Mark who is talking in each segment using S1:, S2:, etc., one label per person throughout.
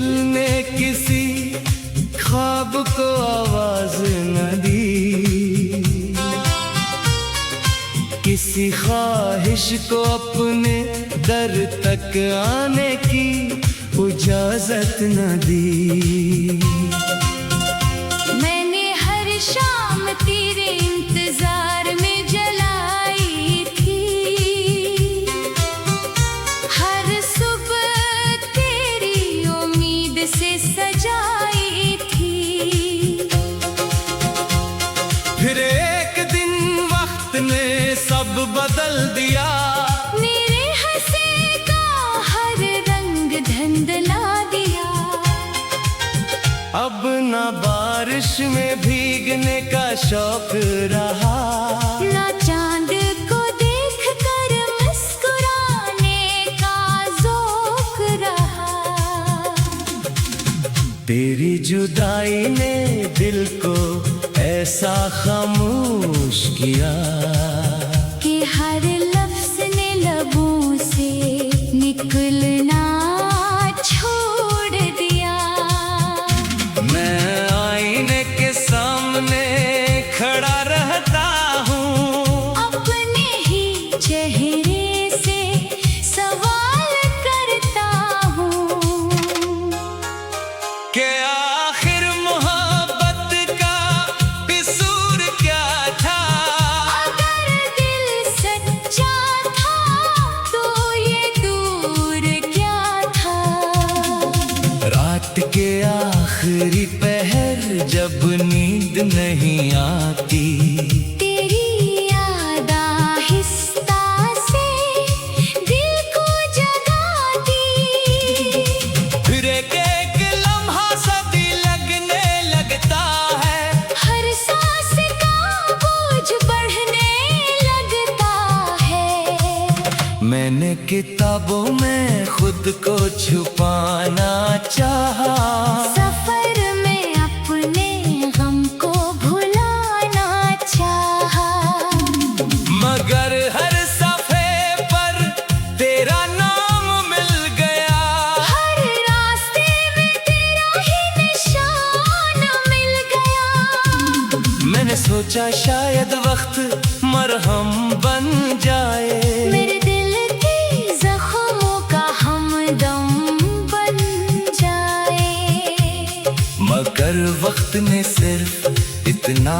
S1: दिल ने किसी ख्वाब को आवाज न दी, किसी ख्वाहिश को अपने दर तक आने की इजाजत न दी।
S2: मैंने हर शाम तेरे इंतजार में जलाई थी, हर सुबह तेरी उम्मीद से सजाई थी।
S1: फिर एक दिन वक्त ने सब बदल दिया,
S2: मेरे हंसे का हर रंग धुंधला दिया।
S1: अब ना बारिश में भीगने का शौक रहा,
S2: ना चांद को देख कर मुस्कुराने का ज़ौक़ रहा।
S1: तेरी जुदाई ने दिल को ऐसा खामोश किया
S2: कि हर लफ्ज़ ने लबों से निकलना छोड़ दिया।
S1: मैं आईने के सामने खड़ा रहता हूँ,
S2: अपने ही चेहरे से सवाल करता हूँ
S1: कि आखिर मोहब्बत का कसूर क्या था।
S2: अगर दिल सच्चा था तो ये दूर क्या था।
S1: रात के आखिरी पहर जब नींद नहीं आती,
S2: तेरी याद आहिस्ता से दिल को जगाती।
S1: फिर एक एक लम्हा सदी लगने लगता है,
S2: हर सांस का बोझ बढ़ने लगता है।
S1: मैंने किताबों में खुद को छुपाना चाहा,
S2: सफर में अपने गम को भुलाना चाहा।
S1: मगर हर सफ़े पर तेरा नाम मिल गया।
S2: हर रास्ते में तेरा ही निशान मिल गया।
S1: मैंने सोचा शायद वक्त मरहम बन जाए,
S2: मेरे दिल के जख्मों का हमदम बन जाए।
S1: मगर वक्त ने सिर्फ इतना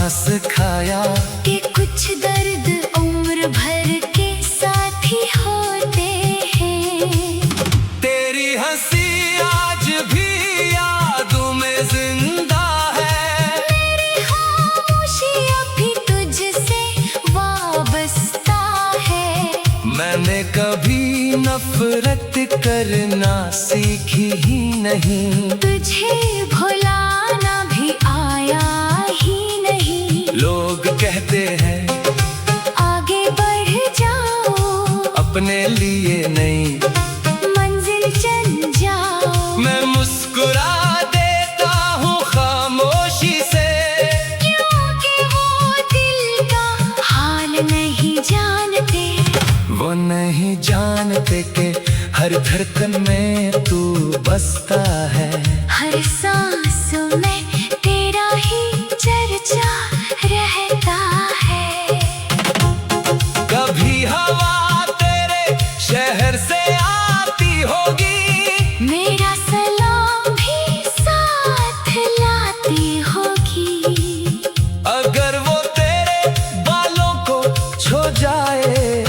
S1: सिखाया
S2: कि कुछ दर्द उम्र भर के साथी होते हैं।
S1: तेरी हंसी आज भी यादों में जिंदा है,
S2: मेरी खामोशी अभी तुझसे वाबस्ता है।
S1: मैंने कभी नफरत करना सीखी ही नहीं,
S2: तुझे भुलाना भी आया ही नहीं।
S1: लोग कहते हैं
S2: आगे बढ़ जाओ,
S1: अपने लिए नहीं,
S2: मंजिल चल जाओ।
S1: मैं मुस्कुरा देता हूँ खामोशी से,
S2: क्योंकि वो दिल का हाल नहीं जानते।
S1: वो नहीं जानते कि हर धड़कन में तू बसता है।
S2: हर सांस में तेरा ही चर्चा रहता है।
S1: कभी हवा तेरे शहर से आती होगी,
S2: मेरा सलाम भी साथ लाती होगी।
S1: अगर वो तेरे बालों को छू जाए,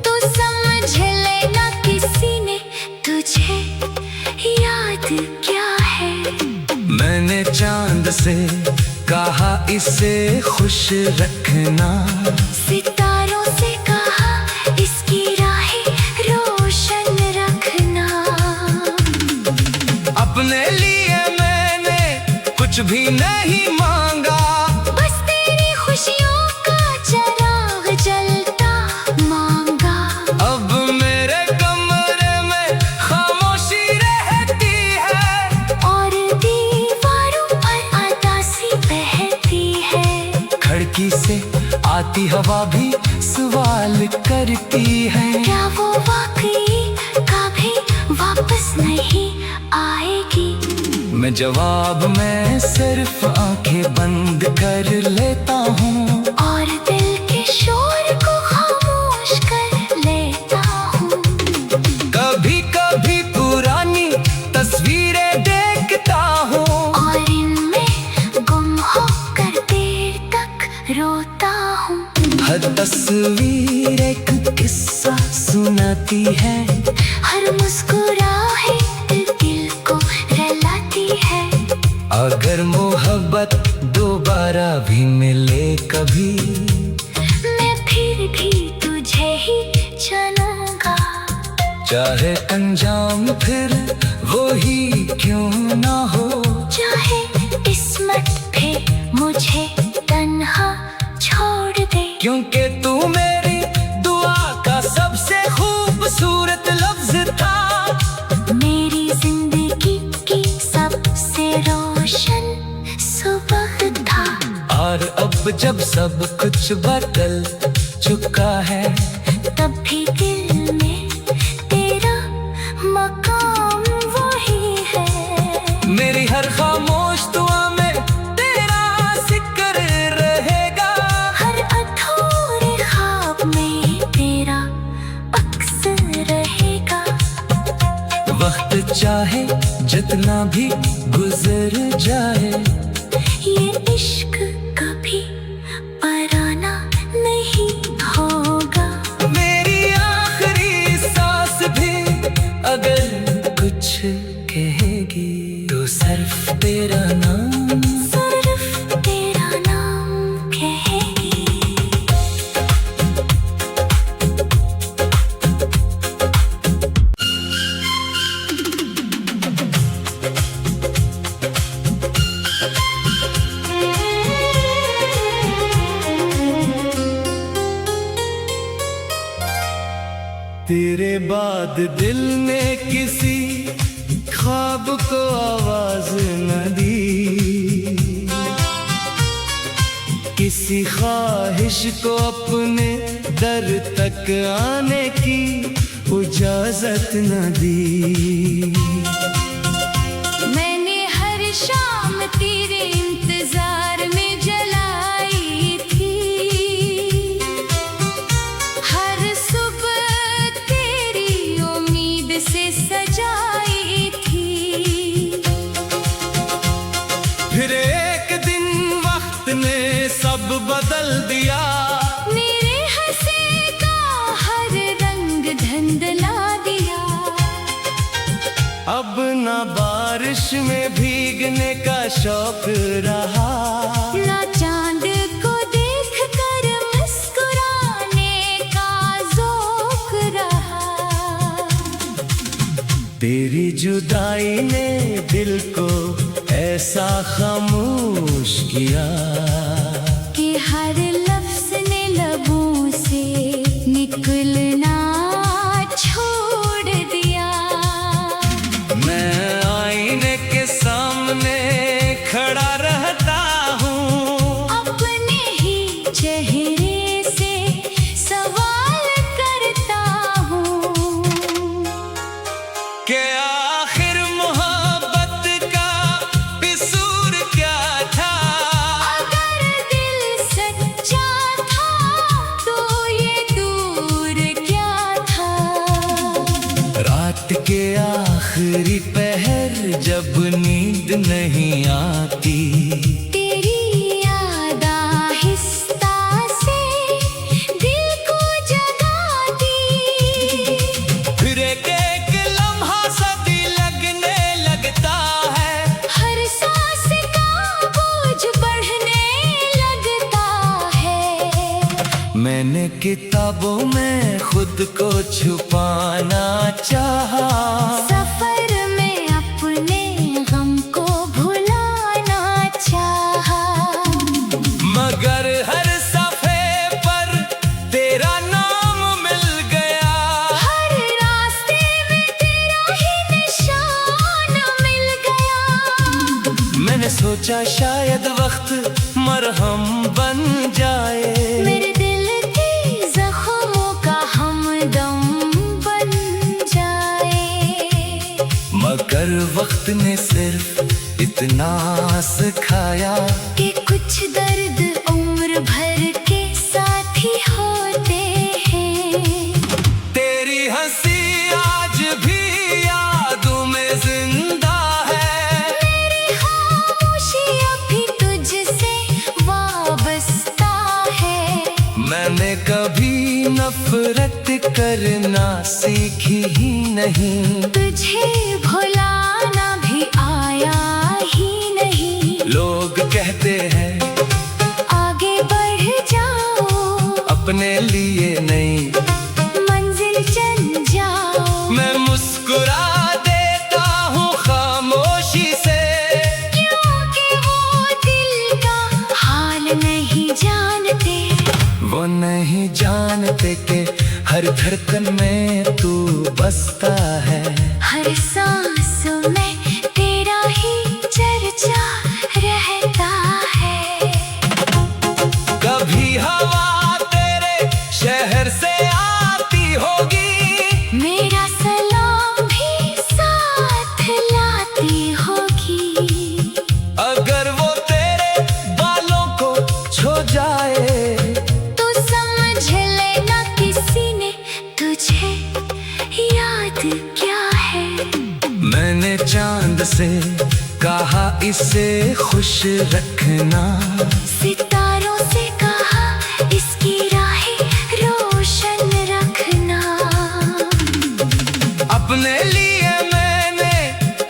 S2: तो समझ लेना किसी ने तुझे याद किया है।
S1: मैंने चांद से कहा इसे खुश रखना,
S2: सितारों से कहा इसकी राहें रोशन रखना।
S1: अपने लिए मैंने कुछ भी नहीं मांगा,
S2: बस तेरी खुशियों का चिराग जलता मांगा।
S1: अब मेरे कमरे में खामोशी रहती है,
S2: और दीवारों पर अदासी बहती है।
S1: खिड़की से आती हवा भी सवाल करती है,
S2: क्या वो वाकई कभी वापस नहीं आएगी।
S1: मैं जवाब में सिर्फ आंखें बंद कर लेता हूँ
S2: और दिल के शोर को खामोश कर लेता हूँ।
S1: कभी कभी पुरानी तस्वीरें देखता हूँ
S2: और इनमें गुम होकर देर तक रोता हूँ।
S1: हर तस्वीर एक किस्सा सुनाती है,
S2: हर मुस्कुराहट दिल को रुलाती है।
S1: अगर मोहब्बत दोबारा भी मिले कभी,
S2: मैं फिर भी तुझे ही चुनूंगा।
S1: चाहे अंजाम फिर वो ही क्यों ना हो,
S2: चाहे किस्मत फिर मुझे तन्हा छोड़ दे।
S1: क्योंकि तू मेरी दुआ का सबसे खूबसूरत लफ्ज था,
S2: मेरी जिंदगी की सबसे रोशन सुबह था।
S1: और अब जब सब कुछ बदल चुका है,
S2: तब भी दिल में तेरा मकाम वही है।
S1: मेरी हर खामोश दुआ में तेरा जिक्र रहेगा।
S2: हर अधूरे ख्वाब में तेरा अक्स रहेगा।
S1: वक्त चाहे जितना भी गुजर जाए,
S2: ये इश्क कभी पराना नहीं होगा।
S1: मेरी आखिरी सांस भी अगर कुछ कहेगी तो सिर्फ तेरा नाम,
S2: सिर्फ तेरा नाम कहेगी।
S1: तेरे बाद दिल ने किसी ख्वाब को आवाज न दी, किसी ख्वाहिश को अपने दर तक आने की इजाजत न दी।
S2: मैंने हर शाम तेरे इंतजार में जलाई थी। हर सुबह तेरी उम्मीद से सजाई थी।
S1: फिर एक दिन वक्त ने सब बदल दिया,
S2: मेरे हंसे का हर रंग धुंधला दिया।
S1: अब ना बारिश में भीगने का शौक रहा,
S2: ना चांद को देख कर मुस्कुराने का ज़ौक रहा।
S1: तेरी जुदाई ने दिल को ऐसा खामोश किया
S2: कि हर लफ्ज़ ने लबों से निकलना छोड़ दिया।
S1: मैं आईने के सामने खड़ा रहता हूँ,
S2: अपने ही चेहरे से सवाल करता हूँ
S1: कि आखिर मोहब्बत का कसूर क्या था।
S2: अगर दिल सच्चा था तो ये दूर क्या था।
S1: रात के आखिरी पहर जब नींद नहीं आती,
S2: तेरी याद आहिस्ता से दिल को जगाती।
S1: फिर एक एक लम्हा सदी लगने लगता है,
S2: हर सांस का बोझ बढ़ने लगता है।
S1: मैंने किताबों में खुद को छुपाना चाहा,
S2: सफर में अपने गम को भुलाना चाहा।
S1: मगर हर सफ़े पर तेरा नाम मिल गया।
S2: हर रास्ते में तेरा ही निशान मिल गया।
S1: मैंने सोचा शायद वक्त मरहम बन जाए,
S2: मेरे दिल के जख्मों का हमदम बन जाए।
S1: मगर वक्त ने सिर्फ इतना सिखाया
S2: कि कुछ दर्द उम्र भर के साथी होते हैं।
S1: तेरी हंसी आज भी यादों में जिंदा है,
S2: मेरी खामोशी अभी तुझसे वाबस्ता है।
S1: मैंने कभी नफरत करना सीखी ही नहीं,
S2: तुझे भुलाना भी आया ही नहीं।
S1: लोग कहते हैं
S2: आगे बढ़ जाओ,
S1: अपने लिए नहीं
S2: मंजिल चल जाओ।
S1: मैं मुस्कुरा देता हूँ खामोशी से,
S2: क्योंकि वो दिल का हाल नहीं जानते।
S1: वो नहीं जानते कि हर धड़कन में तू बसता है।
S2: हर सांस में तेरा ही चर्चा रहता है।
S1: कभी हवा तेरे शहर से आती होगी,
S2: मेरा सलाम भी साथ लाती होगी।
S1: अगर वो तेरे बालों को छू जाए
S2: तो समझ लेना किसी ने तुझे याद किया है।
S1: मैंने चांद से कहा इसे खुश रखना,
S2: सितारों से कहा इसकी राहें रोशन रखना।
S1: अपने लिए मैंने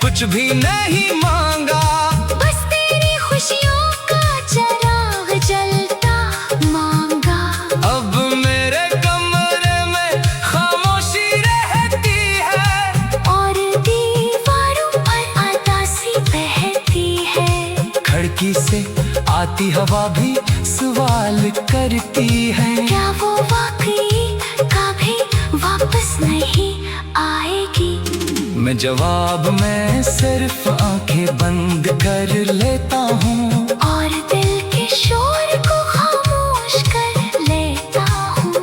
S1: कुछ भी नहीं मांगा,
S2: बस तेरी खुशियों का चिराग जलता मांगा।
S1: अब मेरे कमरे में खामोशी रहती है
S2: और दीवारों पर अदासी बहती है।
S1: खिड़की से आती हवा भी सवाल करती है,
S2: क्या वो वाकई कभी वापस नहीं आएगी।
S1: मैं जवाब में सिर्फ आंखें बंद कर लेता हूँ
S2: और दिल के शोर को खामोश कर लेता हूँ।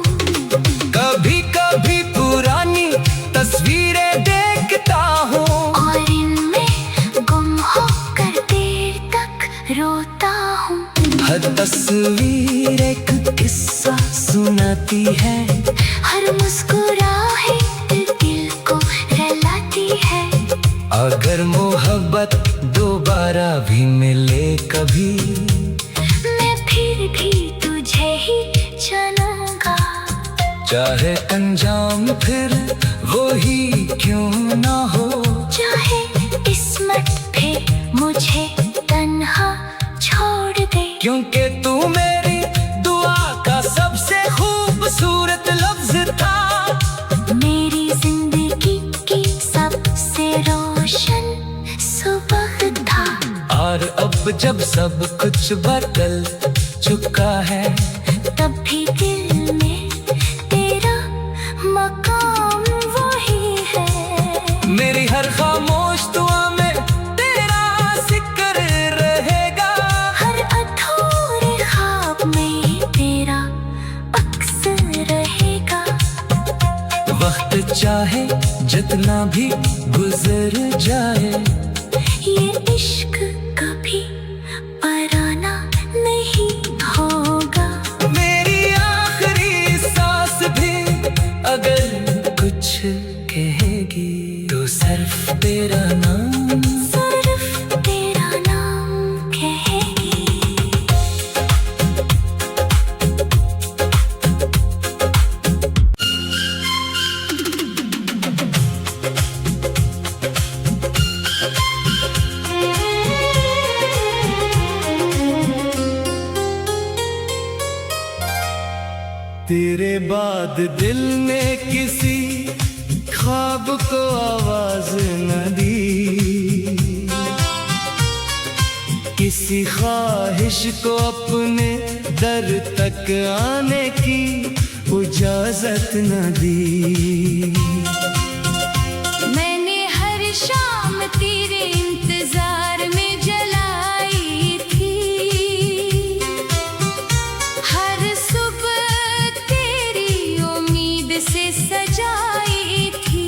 S1: कभी कभी पुरानी तस्वीरें देखता हूँ
S2: और इनमें गुम होकर देर तक रोता हूँ।
S1: हर तस्वीर एक किस्सा सुनाती है,
S2: हर मुस्कुराहट दिल को रुलाती है।
S1: अगर मोहब्बत दोबारा भी मिले कभी,
S2: मैं फिर भी तुझे ही चुनूंगा।
S1: चाहे अंजाम फिर वो ही क्यों ना हो,
S2: चाहे किस्मत फिर मुझे तन्हा छोड़ दे।
S1: क्योंकि तू मेरी दुआ का सबसे खूबसूरत लफ्ज था,
S2: मेरी जिंदगी की सबसे रोशन सुबह था।
S1: और अब जब सब कुछ बदल चुका है,
S2: तब भी दिल में तेरा मकाम वही है।
S1: मेरी हर खामोश दुआ में तेरा जिक्र रहेगा,
S2: हर अधूरे ख्वाब में तेरा अक्स रहेगा।
S1: वक्त चाहे जितना भी गुजर जाए,
S2: ये इश्क कभी पराना नहीं होगा।
S1: मेरी आखिरी सांस भी अगर कुछ कहेगी तो सिर्फ तेरा नाम,
S2: सिर्फ तेरा नाम कहेगी।
S1: तेरे बाद दिल ने किसी ख्वाब को आवाज न दी, किसी ख्वाहिश को अपने दर तक आने की इजाजत न दी।
S2: मैंने हर शाम तेरे इंतजार में जलाई थी, हर सुबह तेरी उम्मीद से सजाई थी।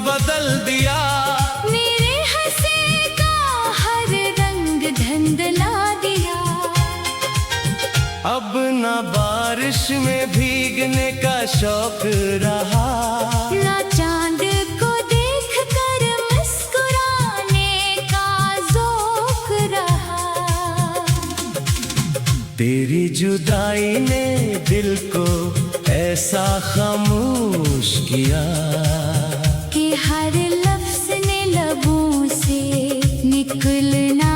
S1: बदल दिया।
S2: मेरे हंसे का हर रंग धुंधला दिया।
S1: अब ना बारिश में भीगने का शौक रहा,
S2: ना चांद को देख कर मुस्कुराने का ज़ौक़ रहा।
S1: तेरी जुदाई ने दिल को ऐसा खामोश किया
S2: कि हर लफ्ज़ ने लबों से निकलना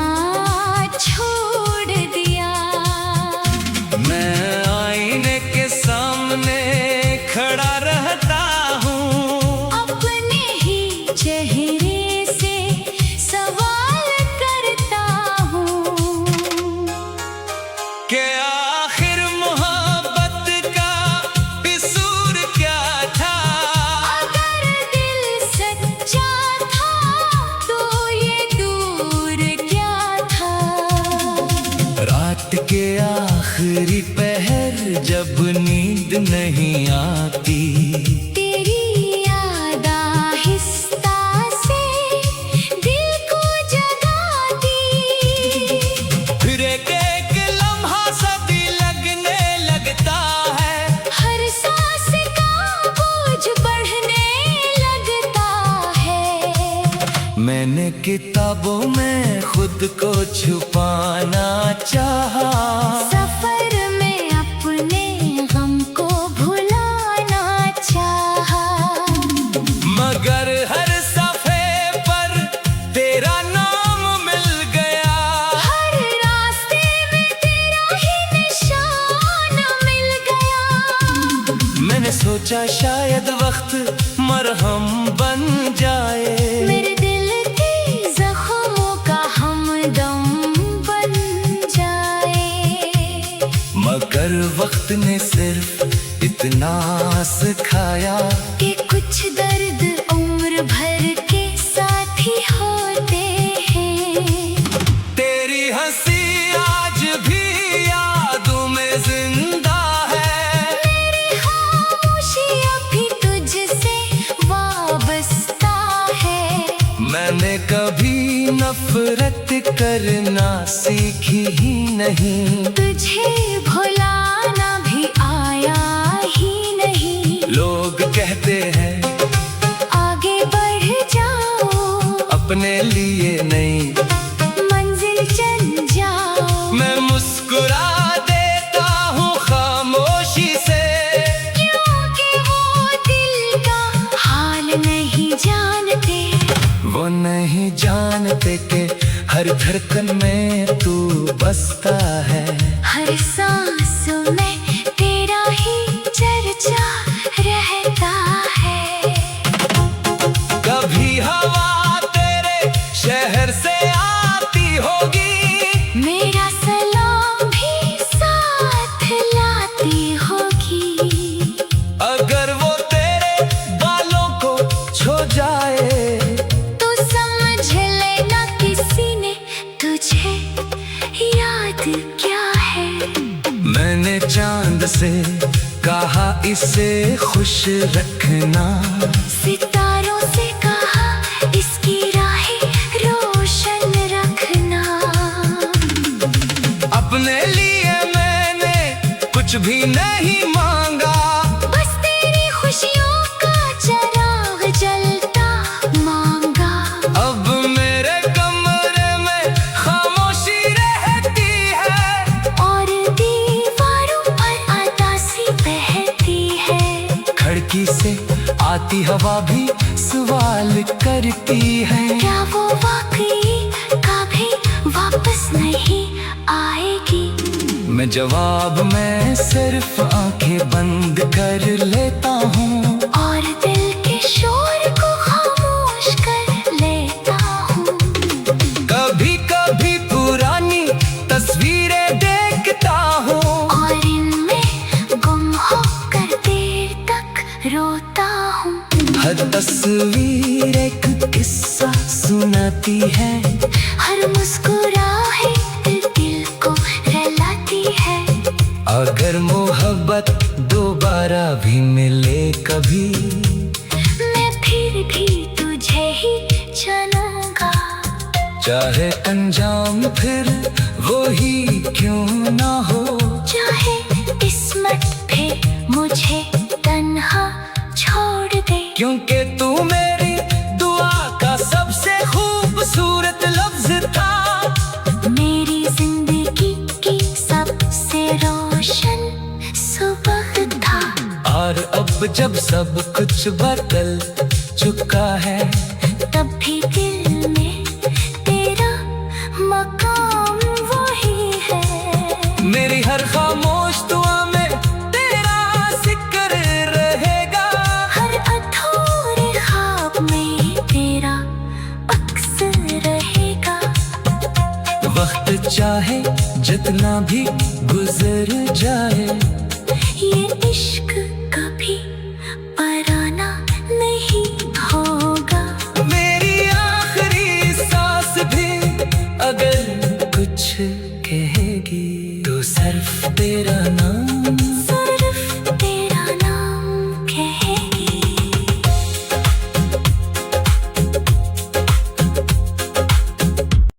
S2: छोड़ दिया।
S1: मैं आईने के सामने खड़ा रहता हूँ,
S2: अपने ही चेहरे से सवाल करता हूँ
S1: कि आखिर मोहब्बत का कसूर क्या था।
S2: अगर दिल सच्चा था तो ये दूर क्या था।
S1: रात के आखिरी पहर जब नींद नहीं आती,
S2: तेरी याद आहिस्ता से दिल को जगाती।
S1: फिर एक लम्हा सदी लगने लगता है,
S2: हर सांस का बोझ बढ़ने लगता है।
S1: मैंने किताबों में खुद को छुपाना चाहा,
S2: सफर में अपने गम को भुलाना चाहा।
S1: मगर हर सफ़े पर तेरा नाम मिल गया।
S2: हर रास्ते में तेरा ही निशान मिल गया।
S1: मैंने सोचा शायद वक्त मरहम बन जाए,
S2: मेरे दिल के जख्मों का हमदम बन जाए।
S1: मगर वक्त ने सिर्फ इतना सिखाया
S2: कि कुछ दर्द उम्र भर के साथी होते हैं।
S1: तेरी हंसी आज भी यादों में जिंदा है,
S2: मेरी खामोशी अभी तुझसे वाबस्ता है।
S1: मैंने कभी नफरत करना सीखी ही नहीं,
S2: तुझे भुलाना भी आया ही नहीं।
S1: लोग कहते हैं
S2: आगे बढ़ जाओ,
S1: अपने लिए नहीं,
S2: मंजिल चल जाओ।
S1: मैं मुस्कुरा देता हूँ खामोशी से,
S2: क्योंकि वो दिल का हाल नहीं जानते।
S1: वो नहीं जानते कि हर धड़कन में तू बसता है।
S2: हर सांस में तेरा ही चर्चा रहता है।
S1: कभी हवा तेरे शहर से आती होगी,
S2: मेरा सलाम भी साथ लाती होगी।
S1: अगर वो तेरे बालों को छू जाए,
S2: तो समझ लेना किसी ने तुझे याद किया है।
S1: मैंने चांद से कहा इसे खुश रखना,
S2: सितारों से कहा इसकी राहें रोशन रखना।
S1: अपने लिए मैंने कुछ भी नहीं मांगा,
S2: बस तेरी खुशियों का चिराग जलता मांगा।
S1: अब मेरे कमरे में खामोशी रहती है,
S2: और दीवारों पर अदासी बहती है।
S1: खिड़की से आती हवा भी सवाल करती है।
S2: क्या वो वाकई कभी वापस नहीं आएगी।
S1: मैं जवाब में सिर्फ आंखें बंद कर लेता हूँ,
S2: और दिल के शोर को खामोश कर लेता हूँ।
S1: कभी कभी पुरानी तस्वीरें देखता हूँ,
S2: और इनमें गुम होकर देर तक रोता हूँ।
S1: हर तस्वीर एक किस्सा सुनाती है,
S2: हर मुस्कुराहट दिल को रुलाती है।
S1: अगर मोहब्बत दोबारा भी मिले कभी,
S2: मैं फिर भी
S1: चाहे अंजाम फिर वो ही क्यों ना हो,
S2: चाहे किस्मत भी मुझे तन्हा छोड़ दे,
S1: क्योंकि तू मेरी दुआ का सबसे खूबसूरत लफ्ज था,
S2: मेरी जिंदगी की सबसे रोशन सुबह था।
S1: और अब जब सब कुछ बदल चुका है,
S2: तब भी दिल में तेरा मकाम वही है,
S1: मेरी हर खामोश दुआ में तेरा जिक्र रहेगा,
S2: हर अधूरे ख्वाब में तेरा अक्स रहेगा।
S1: वक्त चाहे जितना भी गुजर जाए,